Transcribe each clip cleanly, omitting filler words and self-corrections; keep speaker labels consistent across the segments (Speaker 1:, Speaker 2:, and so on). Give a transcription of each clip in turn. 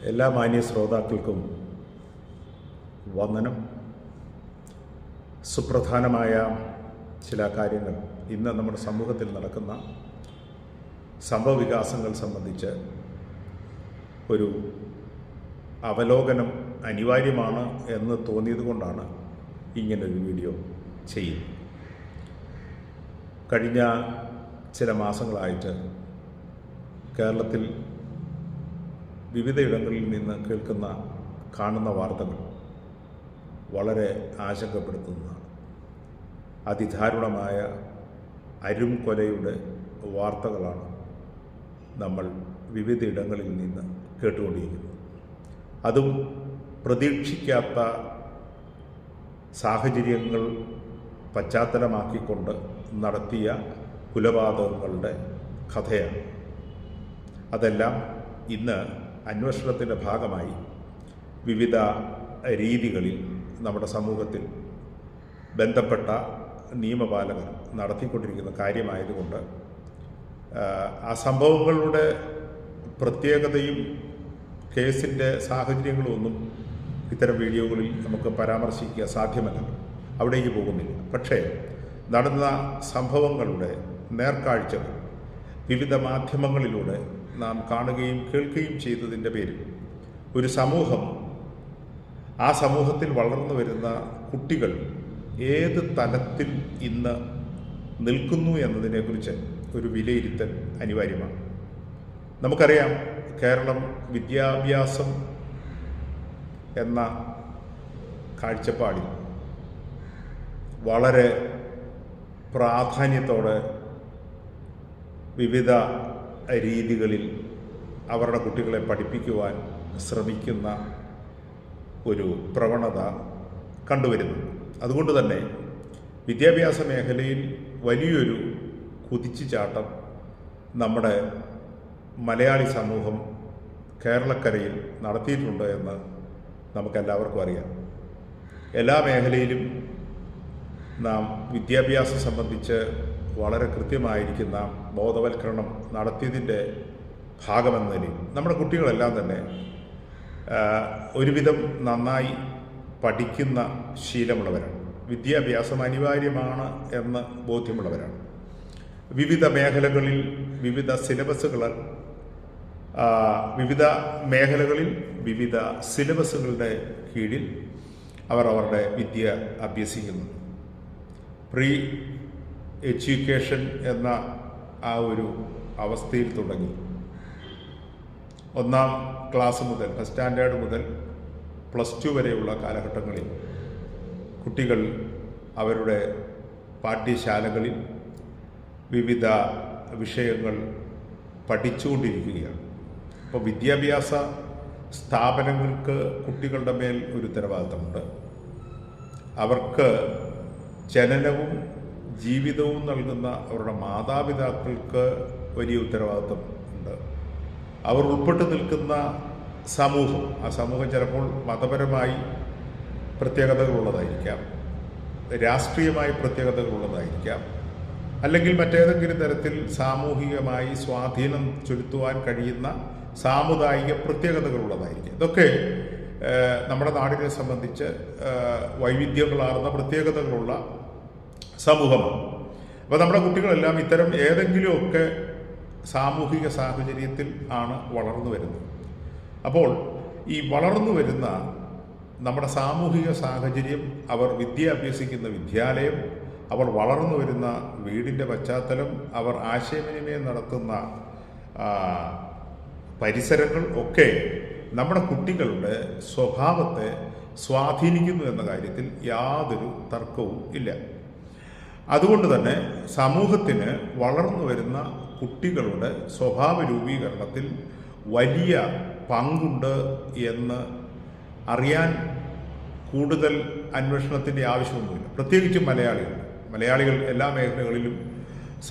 Speaker 1: എല്ലാ മാന്യ ശ്രോതാക്കൾക്കും വന്ദനം. സുപ്രധാനമായ ചില കാര്യങ്ങൾ ഇന്ന് നമ്മുടെ സമൂഹത്തിൽ നടക്കുന്ന സംഭവവികാസങ്ങൾ സംബന്ധിച്ച് ഒരു അവലോകനം അനിവാര്യമാണ് എന്ന് തോന്നിയതുകൊണ്ടാണ് ഇങ്ങനൊരു വീഡിയോ ചെയ്യുന്നത്. കഴിഞ്ഞ ചില മാസങ്ങളായിട്ട് കേരളത്തിൽ വിവിധയിടങ്ങളിൽ നിന്ന് കേൾക്കുന്ന കാണുന്ന വാർത്തകൾ വളരെ ആശങ്കപ്പെടുത്തുന്നതാണ്. അതിദാരുണമായ അരും കൊലയുടെ വാർത്തകളാണ് നമ്മൾ വിവിധയിടങ്ങളിൽ നിന്ന് കേട്ടുകൊണ്ടിരിക്കുന്നത്. അതും പ്രതീക്ഷിക്കാത്ത സാഹചര്യങ്ങൾ പശ്ചാത്തലമാക്കിക്കൊണ്ട് നടത്തിയ കൊലപാതകങ്ങളുടെ കഥയാണ്. അതെല്ലാം ഇന്ന് അന്വേഷണത്തിൻ്റെ ഭാഗമായി വിവിധ രീതികളിൽ നമ്മുടെ സമൂഹത്തിൽ ബന്ധപ്പെട്ട നിയമപാലകർ നടത്തിക്കൊണ്ടിരിക്കുന്ന കാര്യമായതുകൊണ്ട് ആ സംഭവങ്ങളുടെ പ്രത്യേകതയും കേസിൻ്റെ സാഹചര്യങ്ങളൊന്നും ഇത്തരം വീഡിയോകളിൽ നമുക്ക് പരാമർശിക്കുക സാധ്യമല്ല, അവിടേക്ക് പോകുന്നില്ല. പക്ഷേ നടന്ന സംഭവങ്ങളുടെ നേർക്കാഴ്ചകൾ വിവിധ മാധ്യമങ്ങളിലൂടെ നാം കാണുകയും കേൾക്കുകയും ചെയ്തതിൻ്റെ പേരിൽ ഒരു സമൂഹം, ആ സമൂഹത്തിൽ വളർന്നു വരുന്ന കുട്ടികൾ ഏത് തലത്തിൽ ഇന്ന് നിൽക്കുന്നു എന്നതിനെക്കുറിച്ച് ഒരു വിലയിരുത്തൽ അനിവാര്യമാണ്. നമുക്കറിയാം, കേരളം വിദ്യാഭ്യാസം എന്ന കാഴ്ചപ്പാടിൽ വളരെ പ്രാധാന്യത്തോടെ വിവിധ രീതികളിൽ അവരുടെ കുട്ടികളെ പഠിപ്പിക്കുവാൻ ശ്രമിക്കുന്ന ഒരു പ്രവണത കണ്ടുവരുന്നു. അതുകൊണ്ട് തന്നെ വിദ്യാഭ്യാസ മേഖലയിൽ വലിയൊരു കുതിച്ചുചാട്ടം നമ്മുടെ മലയാളി സമൂഹം കേരളക്കരയിൽ നടത്തിയിട്ടുണ്ട് എന്ന് നമുക്കെല്ലാവർക്കും അറിയാം. എല്ലാ മേഖലയിലും നാം വിദ്യാഭ്യാസം സംബന്ധിച്ച് വളരെ കൃത്യമായിരിക്കുന്ന ബോധവൽക്കരണം നടത്തിയതിൻ്റെ ഭാഗമെന്ന നിലയിൽ നമ്മുടെ കുട്ടികളെല്ലാം തന്നെ ഒരുവിധം നന്നായി പഠിക്കുന്ന ശീലമുള്ളവരാണ്. വിദ്യാഭ്യാസം അനിവാര്യമാണ് എന്ന് ബോധ്യമുള്ളവരാണ്. വിവിധ മേഖലകളിൽ വിവിധ സിലബസുകളുടെ കീഴിൽ അവർ അവരുടെ വിദ്യ അഭ്യസിക്കുന്നു. പ്രീ എഡ്യൂക്കേഷൻ എന്ന ആ ഒരു അവസ്ഥയിൽ തുടങ്ങി ഒന്നാം ക്ലാസ് മുതൽ, ഫസ്റ്റ് സ്റ്റാൻഡേർഡ് മുതൽ +2 വരെയുള്ള കാലഘട്ടങ്ങളിൽ കുട്ടികൾ അവരുടെ പാഠ്യശാലകളിൽ വിവിധ വിഷയങ്ങൾ പഠിച്ചുകൊണ്ടിരിക്കുകയാണ്. അപ്പോൾ വിദ്യാഭ്യാസ സ്ഥാപനങ്ങൾക്ക് കുട്ടികളുടെ മേൽ ഒരു ഉത്തരവാദിത്തമുണ്ട്. അവർക്ക് ജനനവും ജീവിതവും നൽകുന്ന അവരുടെ മാതാപിതാക്കൾക്ക് വലിയ ഉത്തരവാദിത്വം ഉണ്ട്. അവർ ഉൾപ്പെട്ട് നിൽക്കുന്ന സമൂഹം, ആ സമൂഹം ചിലപ്പോൾ മതപരമായി പ്രത്യേകതകളുള്ളതായിരിക്കാം, രാഷ്ട്രീയമായി പ്രത്യേകതകളുള്ളതായിരിക്കാം, അല്ലെങ്കിൽ മറ്റേതെങ്കിലും തരത്തിൽ സാമൂഹികമായി സ്വാധീനം ചെലുത്തുവാൻ കഴിയുന്ന സാമുദായിക പ്രത്യേകതകളുള്ളതായിരിക്കും. ഇതൊക്കെ നമ്മുടെ നാടിനെ സംബന്ധിച്ച് വൈവിധ്യങ്ങളാർന്ന പ്രത്യേകതകളുള്ള സമൂഹമാണ്. അപ്പോൾ നമ്മുടെ കുട്ടികളെല്ലാം ഇത്തരം ഏതെങ്കിലുമൊക്കെ സാമൂഹിക സാഹചര്യത്തിൽ ആണ് വളർന്നു വരുന്നത്. അപ്പോൾ ഈ വളർന്നു വരുന്ന നമ്മുടെ സാമൂഹിക സാഹചര്യം, അവർ വിദ്യ അഭ്യസിക്കുന്ന വിദ്യാലയം, അവർ വളർന്നു വരുന്ന വീടിൻ്റെ പശ്ചാത്തലം, അവർ ആശയവിനിമയം നടത്തുന്ന പരിസരങ്ങൾ ഒക്കെ നമ്മുടെ കുട്ടികളുടെ സ്വഭാവത്തെ സ്വാധീനിക്കുന്നു എന്ന കാര്യത്തിൽ യാതൊരു തർക്കവും ഇല്ല. അതുകൊണ്ട് തന്നെ സമൂഹത്തിന് വളർന്നു വരുന്ന കുട്ടികളുടെ സ്വഭാവ രൂപീകരണത്തിൽ വലിയ പങ്കുണ്ട് എന്ന് അറിയാൻ കൂടുതൽ അന്വേഷണത്തിൻ്റെ ആവശ്യമൊന്നുമില്ല. പ്രത്യേകിച്ചും മലയാളികൾ എല്ലാ മേഖലകളിലും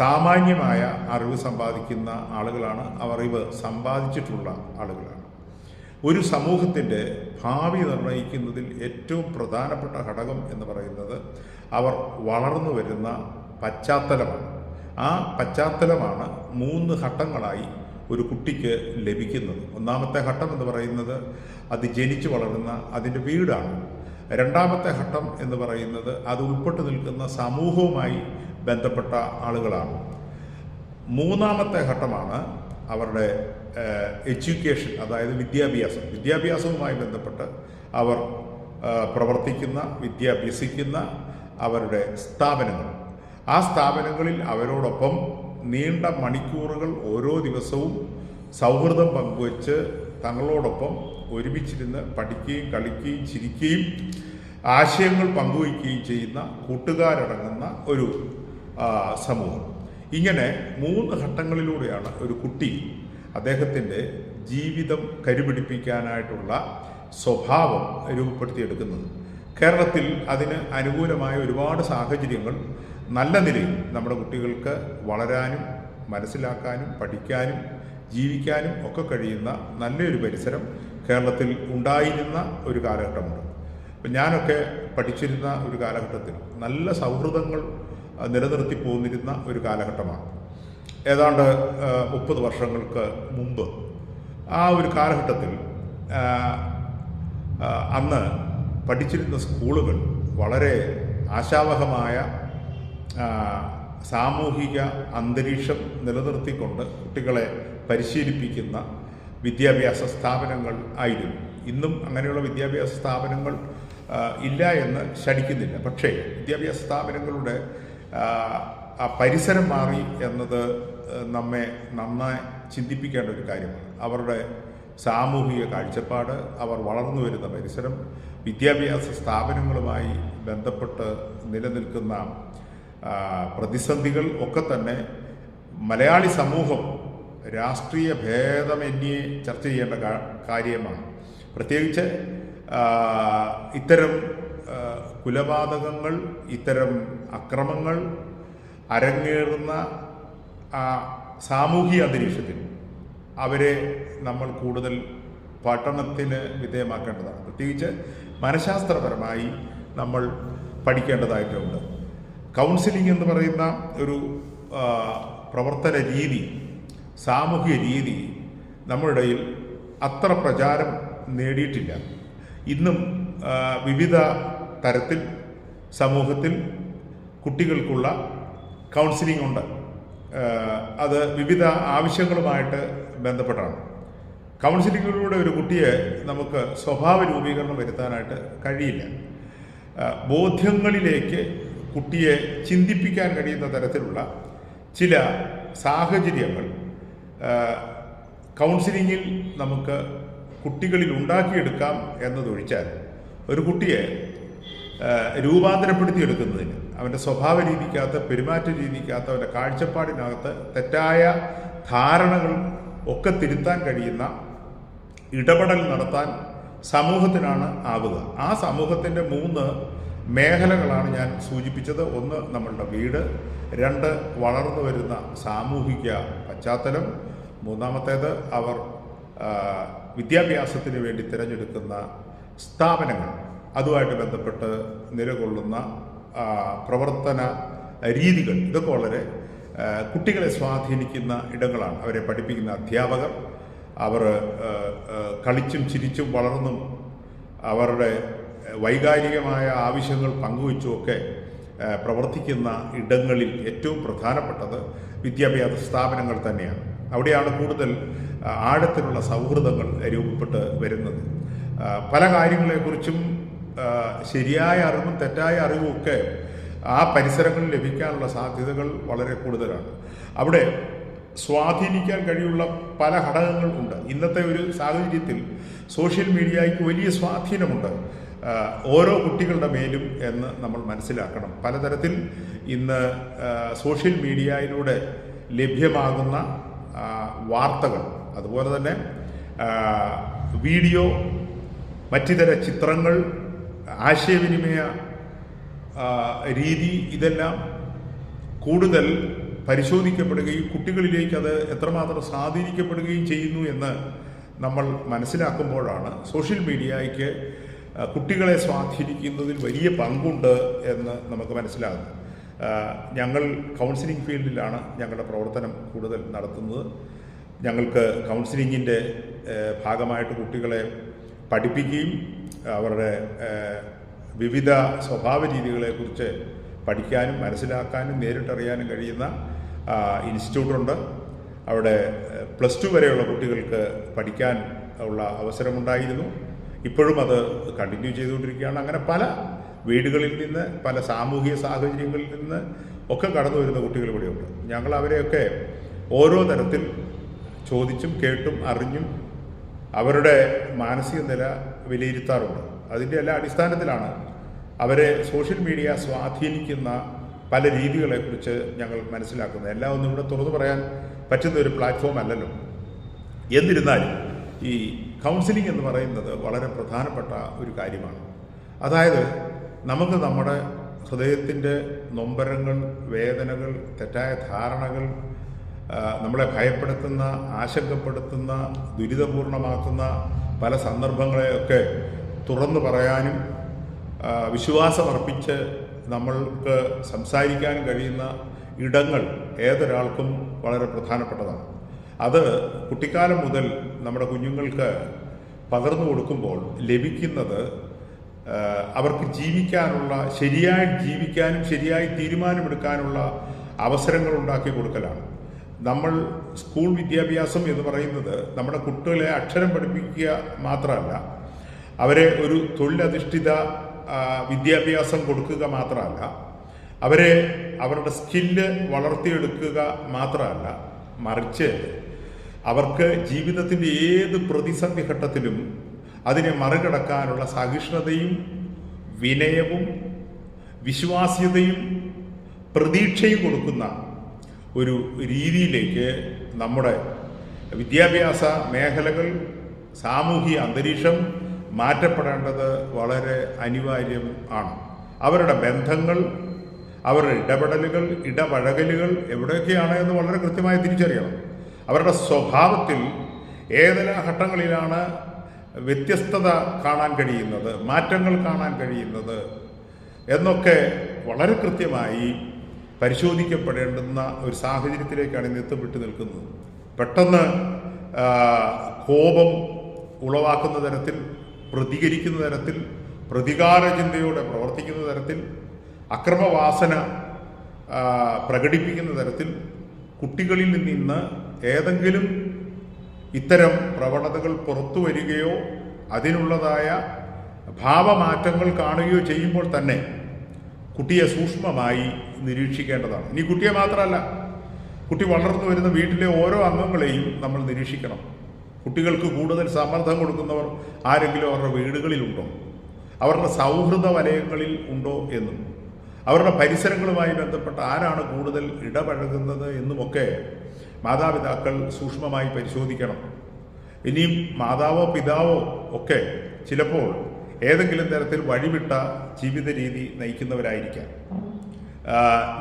Speaker 1: സാമാന്യമായ അറിവ് സമ്പാദിക്കുന്ന ആളുകളാണ്. അറിവ് സമ്പാദിച്ചിട്ടുള്ള ആളുകളാണ്. ഒരു സമൂഹത്തിൻ്റെ ഭാവി നിർണ്ണയിക്കുന്നതിൽ ഏറ്റവും പ്രധാനപ്പെട്ട ഘടകം എന്ന് പറയുന്നത് അവർ വളർന്നു വരുന്ന പശ്ചാത്തലമാണ്. ആ പശ്ചാത്തലമാണ് 3 ഘട്ടങ്ങളായി ഒരു കുട്ടിക്ക് ലഭിക്കുന്നത്. ഒന്നാമത്തെ ഘട്ടം എന്ന് പറയുന്നത് അത് ജനിച്ചു വളരുന്ന അതിൻ്റെ വീടാണ്. രണ്ടാമത്തെ ഘട്ടം എന്ന് പറയുന്നത് അത് ഉൾപ്പെട്ടു നിൽക്കുന്ന സമൂഹവുമായി ബന്ധപ്പെട്ട ആളുകളാണ്. മൂന്നാമത്തെ ഘട്ടമാണ് അവരുടെ എഡ്യൂക്കേഷൻ, അതായത് വിദ്യാഭ്യാസവുമായി ബന്ധപ്പെട്ട് അവർ പ്രവർത്തിക്കുന്ന, വിദ്യാഭ്യസിക്കുന്ന അവരുടെ സ്ഥാപനങ്ങൾ. ആ സ്ഥാപനങ്ങളിൽ അവരോടൊപ്പം നീണ്ട മണിക്കൂറുകൾ ഓരോ ദിവസവും സൗഹൃദം പങ്കുവച്ച് തങ്ങളോടൊപ്പം ഒരുമിച്ചിരുന്ന് പഠിക്കുകയും കളിക്കുകയും ചിരിക്കുകയും ആശയങ്ങൾ പങ്കുവയ്ക്കുകയും ചെയ്യുന്ന കൂട്ടുകാരടങ്ങുന്ന ഒരു സമൂഹം. ഇങ്ങനെ 3 ഘട്ടങ്ങളിലൂടെയാണ് ഒരു കുട്ടി അദ്ദേഹത്തിൻ്റെ ജീവിതം കരുപിടിപ്പിക്കാനായിട്ടുള്ള സ്വഭാവം രൂപപ്പെടുത്തിയെടുക്കുന്നത്. കേരളത്തിൽ അതിന് അനുകൂലമായ ഒരുപാട് സാഹചര്യങ്ങൾ നല്ല നിലയിൽ നമ്മുടെ കുട്ടികൾക്ക് വളരാനും മനസ്സിലാക്കാനും പഠിക്കാനും ജീവിക്കാനും ഒക്കെ കഴിയുന്ന നല്ലൊരു പരിസരം കേരളത്തിൽ ഉണ്ടായിരുന്ന ഒരു കാലഘട്ടമുണ്ട്. അപ്പം ഞാനൊക്കെ പഠിച്ചിരുന്ന ഒരു കാലഘട്ടത്തിൽ നല്ല സൗഹൃദങ്ങൾ നിലനിർത്തി പോന്നിരുന്ന ഒരു കാലഘട്ടമാണ്. ഏതാണ്ട് 30 വർഷങ്ങൾക്ക് മുമ്പ് ആ ഒരു കാലഘട്ടത്തിൽ അന്ന് പഠിച്ചിരുന്ന സ്കൂളുകൾ വളരെ ആശാവഹമായ സാമൂഹിക അന്തരീക്ഷം നിലനിർത്തിക്കൊണ്ട് കുട്ടികളെ പരിശീലിപ്പിക്കുന്ന വിദ്യാഭ്യാസ സ്ഥാപനങ്ങൾ ആയിരുന്നു. ഇന്നും അങ്ങനെയുള്ള വിദ്യാഭ്യാസ സ്ഥാപനങ്ങൾ ഇല്ല എന്ന് ശഠിക്കുന്നില്ല. പക്ഷേ വിദ്യാഭ്യാസ സ്ഥാപനങ്ങളുടെ പരിസരം മാറി എന്നത് നമ്മെ നന്നായി ചിന്തിപ്പിക്കേണ്ട ഒരു കാര്യമാണ്. അവരുടെ സാമൂഹിക കാഴ്ചപ്പാട്, അവർ വളർന്നു വരുന്ന പരിസരം, വിദ്യാഭ്യാസ സ്ഥാപനങ്ങളുമായി ബന്ധപ്പെട്ട് നിലനിൽക്കുന്ന പ്രതിസന്ധികൾ ഒക്കെ തന്നെ മലയാളി സമൂഹം രാഷ്ട്രീയ ഭേദമന്യേ ചർച്ച ചെയ്യേണ്ട കാര്യമാണ്. പ്രത്യേകിച്ച് ഇത്തരം കുലപാതകങ്ങൾ, ഇത്തരം അക്രമങ്ങൾ അരങ്ങേറുന്ന സാമൂഹിക അന്തരീക്ഷത്തിൽ അവരെ നമ്മൾ കൂടുതൽ പഠനത്തിന് വിധേയമാക്കേണ്ടതാണ്. പ്രത്യേകിച്ച് മനഃശാസ്ത്രപരമായി നമ്മൾ പഠിക്കേണ്ടതായിട്ടുണ്ട്. കൗൺസിലിംഗ് എന്ന് പറയുന്ന ഒരു പ്രവർത്തന രീതി, സാമൂഹിക രീതി നമ്മുടെ ഇടയിൽ അത്ര പ്രചാരം നേടിയിട്ടില്ല. ഇന്നും വിവിധ തരത്തിൽ സമൂഹത്തിൽ കുട്ടികൾക്കുള്ള കൗൺസിലിംഗ് ഉണ്ട്. അത് വിവിധ ആവശ്യങ്ങളുമായിട്ട് ബന്ധപ്പെട്ടാണ്. കൗൺസിലിങ്ങിലൂടെ ഒരു കുട്ടിയെ നമുക്ക് സ്വഭാവ രൂപീകരണം വരുത്താനായിട്ട് കഴിയില്ല. ബോധ്യങ്ങളിലേക്ക് കുട്ടിയെ ചിന്തിപ്പിക്കാൻ കഴിയുന്ന തരത്തിലുള്ള ചില സാഹചര്യങ്ങൾ കൗൺസിലിങ്ങിൽ നമുക്ക് കുട്ടികളിൽ ഉണ്ടാക്കിയെടുക്കാം എന്നതൊഴിച്ചാൽ ഒരു കുട്ടിയെ രൂപാന്തരപ്പെടുത്തിയെടുക്കുന്നതിന്, അവൻ്റെ സ്വഭാവ രീതിക്കകത്ത്, പെരുമാറ്റ രീതിക്കകത്ത്, അവൻ്റെ കാഴ്ചപ്പാടിനകത്ത് തെറ്റായ ധാരണകൾ ഒക്കെ തിരുത്താൻ കഴിയുന്ന ഇടപെടൽ നടത്താൻ സമൂഹത്തിനാണ് ആവുക. ആ സമൂഹത്തിൻ്റെ 3 മേഖലകളാണ് ഞാൻ സൂചിപ്പിച്ചത്. 1 നമ്മളുടെ വീട്, 2 വളർന്നു വരുന്ന സാമൂഹിക പശ്ചാത്തലം, 3ാമത്തേത് അവർ വിദ്യാഭ്യാസത്തിന് വേണ്ടി തിരഞ്ഞെടുക്കുന്ന സ്ഥാപനങ്ങൾ, അതുമായിട്ട് ബന്ധപ്പെട്ട് നിലകൊള്ളുന്ന പ്രവർത്തന രീതികൾ. ഇതൊക്കെ വളരെ കുട്ടികളെ സ്വാധീനിക്കുന്ന ഇടങ്ങളാണ്. അവരെ പഠിപ്പിക്കുന്ന അധ്യാപകർ, അവർ കളിച്ചും ചിരിച്ചും വളർന്നും അവരുടെ വൈകാരികമായ ആവശ്യങ്ങൾ പങ്കുവച്ചുമൊക്കെ പ്രവർത്തിക്കുന്ന ഇടങ്ങളിൽ ഏറ്റവും പ്രധാനപ്പെട്ടത് വിദ്യാഭ്യാസ സ്ഥാപനങ്ങൾ തന്നെയാണ്. അവിടെയാണ് കൂടുതൽ ആഴത്തിലുള്ള സൗഹൃദങ്ങൾ രൂപപ്പെട്ട് വരുന്നത്. പല കാര്യങ്ങളെക്കുറിച്ചും ശരിയായ അറിവും തെറ്റായ അറിവും ഒക്കെ ആ പരിസരങ്ങളിൽ ലഭിക്കാനുള്ള സാധ്യതകൾ വളരെ കൂടുതലാണ്. അവിടെ സ്വാധീനിക്കാൻ കഴിയുള്ള പല ഘടകങ്ങൾ ഉണ്ട്. ഇന്നത്തെ ഒരു സാഹചര്യത്തിൽ സോഷ്യൽ മീഡിയയ്ക്ക് വലിയ സ്വാധീനമുണ്ട് ഓരോ കുട്ടികളുടെ മേലും എന്ന് നമ്മൾ മനസ്സിലാക്കണം. പലതരത്തിൽ ഇന്ന് സോഷ്യൽ മീഡിയയിലൂടെ ലഭ്യമാകുന്ന വാർത്തകൾ, അതുപോലെ തന്നെ വീഡിയോ, മറ്റിതര ചിത്രങ്ങൾ, ആശയവിനിമയ രീതി, ഇതെല്ലാം കൂടുതൽ പരിശോധിക്കപ്പെടുകയും കുട്ടികളിലേക്ക് അത് എത്രമാത്രം സ്വാധീനിക്കപ്പെടുകയും ചെയ്യുന്നു എന്ന് നമ്മൾ മനസ്സിലാക്കുമ്പോഴാണ് സോഷ്യൽ മീഡിയയ്ക്ക് കുട്ടികളെ സ്വാധീനിക്കുന്നതിൽ വലിയ പങ്കുണ്ട് എന്ന് നമുക്ക് മനസ്സിലാകുന്നു. ഞങ്ങൾ കൗൺസിലിംഗ് ഫീൽഡിലാണ് ഞങ്ങളുടെ പ്രവർത്തനം കൂടുതൽ നടത്തുന്നത്. ഞങ്ങൾക്ക് കൗൺസിലിങ്ങിൻ്റെ ഭാഗമായിട്ട് കുട്ടികളെ പഠിപ്പിക്കുകയും അവരുടെ വിവിധ സ്വഭാവ രീതികളെക്കുറിച്ച് പഠിക്കാനും മനസ്സിലാക്കാനും നേരിട്ടറിയാനും കഴിയുന്ന ഇൻസ്റ്റിറ്റ്യൂട്ടുണ്ട്. അവിടെ +2 വരെയുള്ള കുട്ടികൾക്ക് പഠിക്കാൻ ഉള്ള അവസരമുണ്ടായിരുന്നു. ഇപ്പോഴും അത് കണ്ടിന്യൂ ചെയ്തുകൊണ്ടിരിക്കുകയാണ്. അങ്ങനെ പല വീടുകളിൽ നിന്ന്, പല സാമൂഹിക സാഹചര്യങ്ങളിൽ നിന്ന് ഒക്കെ കടന്നു വരുന്ന കുട്ടികൾ ഇവിടെയുണ്ട്. ഞങ്ങൾ അവരെയൊക്കെ ഓരോ തരത്തിൽ ചോദിച്ചും കേട്ടും അറിഞ്ഞും അവരുടെ മാനസിക നില വിലയിരുത്താറുണ്ട്. അതിൻ്റെ എല്ലാ അടിസ്ഥാനത്തിലാണ് അവരെ സോഷ്യൽ മീഡിയ സ്വാധീനിക്കുന്ന പല രീതികളെക്കുറിച്ച് ഞങ്ങൾ മനസ്സിലാക്കുന്നത്. എല്ലാം ഒന്നും ഇവിടെ തുറന്നു പറയാൻ പറ്റുന്ന ഒരു പ്ലാറ്റ്ഫോം അല്ലല്ലോ. എന്നിരുന്നാലും ഈ കൗൺസിലിംഗ് എന്ന് പറയുന്നത് വളരെ പ്രധാനപ്പെട്ട ഒരു കാര്യമാണ്. അതായത് നമുക്ക് നമ്മുടെ ഹൃദയത്തിൻ്റെ നൊമ്പരങ്ങൾ, വേദനകൾ, തെറ്റായ ധാരണകൾ, നമ്മളെ ഭയപ്പെടുത്തുന്ന, ആശങ്കപ്പെടുത്തുന്ന, ദുരിതപൂർണമാക്കുന്ന പല സന്ദർഭങ്ങളെയൊക്കെ തുറന്നു പറയാനും വിശ്വാസമർപ്പിച്ച് നമ്മൾക്ക് സംസാരിക്കാൻ കഴിയുന്ന ഇടങ്ങൾ ഏതൊരാൾക്കും വളരെ പ്രധാനപ്പെട്ടതാണ്. അത് കുട്ടിക്കാലം മുതൽ നമ്മുടെ കുഞ്ഞുങ്ങൾക്ക് പകർന്നു കൊടുക്കുമ്പോൾ ലഭിക്കുന്നത് അവർക്ക് ജീവിക്കാനുള്ള, ശരിയായി ജീവിക്കാനും ശരിയായി തീരുമാനമെടുക്കാനുള്ള അവസരങ്ങൾ ഉണ്ടാക്കി കൊടുക്കലാണ്. നമ്മൾ സ്കൂൾ വിദ്യാഭ്യാസം എന്ന് പറയുന്നത് നമ്മുടെ കുട്ടികളെ അക്ഷരം പഠിപ്പിക്കുക മാത്രമല്ല, അവരെ ഒരു തൊഴിലധിഷ്ഠിത വിദ്യാഭ്യാസം കൊടുക്കുക മാത്രമല്ല, അവരെ അവരുടെ സ്കില്ല് വളർത്തിയെടുക്കുക മാത്രമല്ല, മറിച്ച് അവർക്ക് ജീവിതത്തിൻ്റെ ഏത് പ്രതിസന്ധി ഘട്ടത്തിലും അതിനെ മറികടക്കാനുള്ള സഹിഷ്ണുതയും വിനയവും വിശ്വാസ്യതയും പ്രതീക്ഷയും കൊടുക്കുന്ന ഒരു രീതിയിലേക്ക് നമ്മുടെ വിദ്യാഭ്യാസ മേഖലകൾ, സാമൂഹിക അന്തരീക്ഷം മാറ്റപ്പെടേണ്ടത് വളരെ അനിവാര്യം ആണ്. അവരുടെ ബന്ധങ്ങൾ, അവരുടെ ഇടപഴകലുകൾ എവിടെയൊക്കെയാണ് എന്ന് വളരെ കൃത്യമായി തിരിച്ചറിയണം. അവരുടെ സ്വഭാവത്തിൽ ഏതെല്ലാം ഘട്ടങ്ങളിലാണ് വ്യത്യസ്തത കാണാൻ കഴിയുന്നത്, മാറ്റങ്ങൾ കാണാൻ കഴിയുന്നത് എന്നൊക്കെ വളരെ കൃത്യമായി പരിശോധിക്കപ്പെടേണ്ടുന്ന ഒരു സാഹചര്യത്തിലേക്കാണ് ഇന്ന് എത്തപ്പെട്ട് നിൽക്കുന്നത്. പെട്ടെന്ന് കോപം ഉളവാക്കുന്ന തരത്തിൽ, പ്രതികരിക്കുന്ന തരത്തിൽ, പ്രതികാര ചിന്തയോടെ പ്രവർത്തിക്കുന്ന തരത്തിൽ, അക്രമവാസന പ്രകടിപ്പിക്കുന്ന തരത്തിൽ കുട്ടികളിൽ നിന്ന് ഏതെങ്കിലും ഇത്തരം പ്രവണതകൾ പുറത്തു വരികയോ അതിനുള്ളതായ ഭാവമാറ്റങ്ങൾ കാണുകയോ ചെയ്യുമ്പോൾ തന്നെ കുട്ടിയെ സൂക്ഷ്മമായി നിരീക്ഷിക്കേണ്ടതാണ്. ഇനി കുട്ടിയെ മാത്രമല്ല, കുട്ടി വളർന്നു വരുന്ന വീട്ടിലെ ഓരോ അംഗങ്ങളെയും നമ്മൾ നിരീക്ഷിക്കണം. കുട്ടികൾക്ക് കൂടുതൽ സമ്മർദ്ദം കൊടുക്കുന്നവർ ആരെങ്കിലും അവരുടെ വീടുകളിലുണ്ടോ, അവരുടെ സൗഹൃദ വലയങ്ങളിൽ ഉണ്ടോ എന്നും, അവരുടെ പരിസരങ്ങളുമായി ബന്ധപ്പെട്ട് ആരാണ് കൂടുതൽ ഇടപഴകുന്നത് എന്നുമൊക്കെ മാതാപിതാക്കൾ സൂക്ഷ്മമായി പരിശോധിക്കണം. ഇനിയും മാതാവോ പിതാവോ ഒക്കെ ചിലപ്പോൾ ഏതെങ്കിലും തരത്തിൽ വഴിവിട്ട ജീവിത രീതി നയിക്കുന്നവരായിരിക്കാം.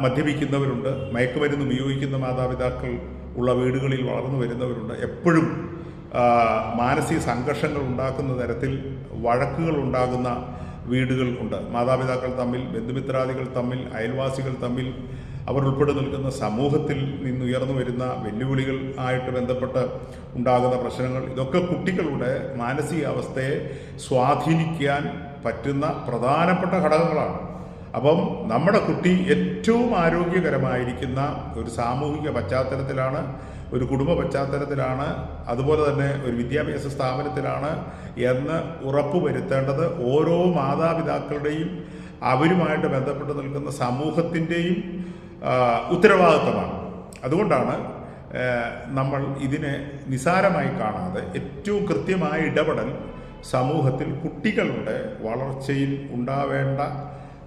Speaker 1: മദ്യപിക്കുന്നവരുണ്ട്, മയക്കുമരുന്ന് ഉപയോഗിക്കുന്ന മാതാപിതാക്കൾ ഉള്ള വീടുകളിൽ വളർന്നു വരുന്നവരുണ്ട്. എപ്പോഴും മാനസിക സംഘർഷങ്ങൾ ഉണ്ടാക്കുന്ന തരത്തിൽ വഴക്കുകൾ ഉണ്ടാകുന്ന വീടുകൾ ഉണ്ട്. മാതാപിതാക്കൾ തമ്മിൽ, ബന്ധുമിത്രാദികൾ തമ്മിൽ, അയൽവാസികൾ തമ്മിൽ, അവർ ഉൾപ്പെടെ നിൽക്കുന്ന സമൂഹത്തിൽ നിന്നുയർന്നു വരുന്ന വെല്ലുവിളികൾ ആയിട്ട് ബന്ധപ്പെട്ട് ഉണ്ടാകുന്ന പ്രശ്നങ്ങൾ, ഇതൊക്കെ കുട്ടികളുടെ മാനസികാവസ്ഥയെ സ്വാധീനിക്കാൻ പറ്റുന്ന പ്രധാനപ്പെട്ട ഘടകങ്ങളാണ്. അപ്പം നമ്മുടെ കുട്ടി ഏറ്റവും ആരോഗ്യകരമായിരിക്കുന്ന ഒരു സാമൂഹിക പശ്ചാത്തലത്തിലാണ്, ഒരു കുടുംബ പശ്ചാത്തലത്തിലാണ്, അതുപോലെ തന്നെ ഒരു വിദ്യാഭ്യാസ സ്ഥാപനത്തിലാണ് എന്ന് ഉറപ്പുവരുത്തേണ്ടത് ഓരോ മാതാപിതാക്കളുടെയും അവരുമായിട്ട് ബന്ധപ്പെട്ട് നിൽക്കുന്ന സമൂഹത്തിൻ്റെയും ഉത്തരവാദിത്തമാണ്. അതുകൊണ്ടാണ് നമ്മൾ ഇതിനെ നിസാരമായി കാണാതെ ഏറ്റവും കൃത്യമായ ഇടപെടൽ സമൂഹത്തിൽ കുട്ടികളുടെ വളർച്ചയിൽ ഉണ്ടാവേണ്ട